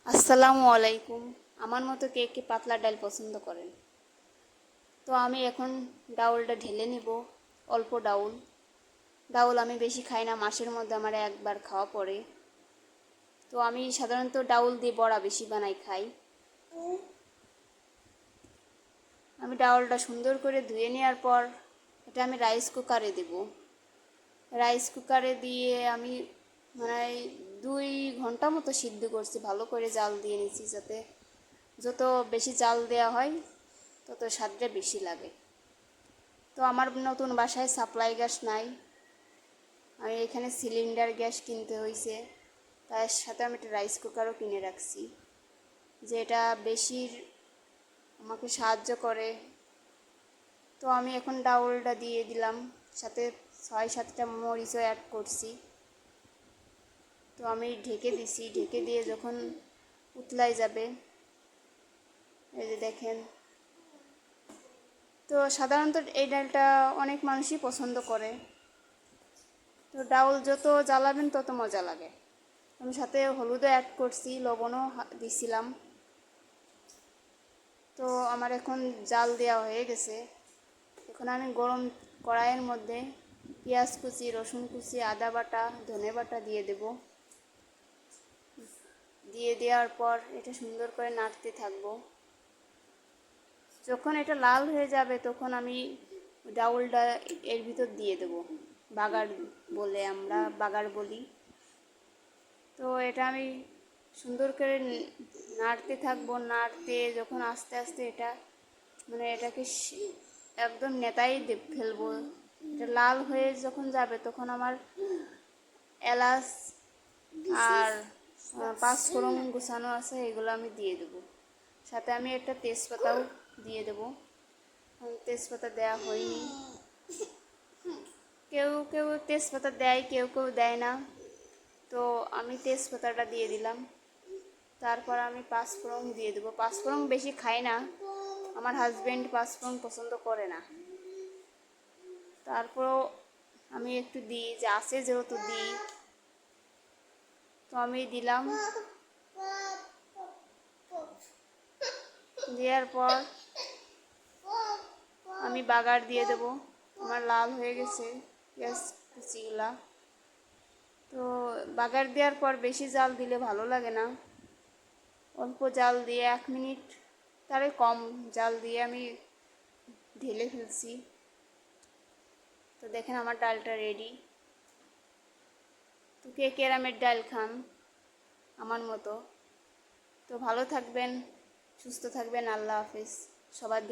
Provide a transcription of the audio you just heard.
আসসালামু আলাইকুম। আমার মতো কে কে পাতলা ডাল পছন্দ করেন? তো আমি এখন ডাউলটা ঢেলে নিব। অল্প ডাউল। ডাউল আমি বেশি খাই না, মাসের মধ্যে আমার একবার খাওয়া পড়ে। তো আমি সাধারণত ডাউল দিয়ে বড়া বেশি বানাই খাই। আমি ডাউলটা সুন্দর করে ধুয়ে নেওয়ার পর এটা আমি রাইস কুকারে দেব। রাইস কুকারে দিয়ে আমি মানে 2 ঘন্টা মতো সিদ্ধ করছি, ভালো করে জাল দিয়ে নিচ্ছি, যাতে যত বেশি জাল দেওয়া হয় তত স্বাদটা বেশি লাগে। তো আমার নতুন বাসায় সাপ্লাই গ্যাস নাই, আমি এখানে সিলিন্ডার গ্যাস কিনতে হয়েছে। তার সাথে আমি একটা রাইস কুকারও কিনে রাখছি, যে এটা বেশি আমাকে সাহায্য করে। তো আমি এখন ডাউলটা দিয়ে দিলাম, সাথে 6-7টা মরিচও অ্যাড করছি। তো আমি ঢেকে দিছি, ঢেকে দিয়ে যখন উতলাই যাবে, এই যে দেখেন। তো সাধারণত এই ডালটা অনেক মানুষই পছন্দ করে। তো ডাউল যত জ্বালাবেন তত মজা লাগে। আমি সাথে হলুদও অ্যাড করছি, লবণও দিছিলাম। তো আমার এখন জাল দেওয়া হয়ে গেছে। এখন আমি গরম কড়াইয়ের মধ্যে পেঁয়াজ কুচি, রসুন কুচি, আদা বাটা, ধনে বাটা দিয়ে দেব। দিয়ে দেওয়ার পর এটা সুন্দর করে নাড়তে থাকবো। যখন এটা লাল হয়ে যাবে তখন আমি ডাউলটা এর ভিতর দিয়ে দেব। বাগার বলে, আমরা বাগার বলি। তো এটা আমি সুন্দর করে নাড়তে থাকবো। নাড়তে যখন আস্তে আস্তে এটা মানে এটাকে একদম নেতাই ফেলবো। এটা লাল হয়ে যখন যাবে তখন আমার এলাচ আর 5 ফোড়ন গুছানো আছে, এগুলো আমি দিয়ে দেবো। সাথে আমি একটা তেজপাতাও দিয়ে দেবো। তেজপাতা দেওয়া হয়নি। কেউ কেউ তেজপাতা দেয়, কেউ কেউ দেয় না। তো আমি তেজপাতাটা দিয়ে দিলাম। তারপর আমি 5 ফোড়ন দিয়ে দেবো। 5 ফোড়ন বেশি খাই না, আমার হাজব্যান্ড 5 ফোড়ন পছন্দ করে না। তারপরও আমি একটু দিই, যে আছে যেহেতু দিই। তো আমি দিলাম। দেওয়ার পর আমি বাগার দিয়ে দেবো। আমার লাল হয়ে গেছে পেঁয়াজ কুচিগুলা। তো বাগার দেওয়ার পর বেশি জাল দিলে ভালো লাগে না, অল্প জাল দিয়ে 1 মিনিট, তারে কম জাল দিয়ে আমি ঢেলে ফেলছি। তো দেখেন আমার ডালটা রেডি। তো কে কেরামের ডাল খান আমার মতো? তো ভালো থাকবেন, সুস্থ থাকবেন। আল্লাহ হাফেজ। সবার দিকে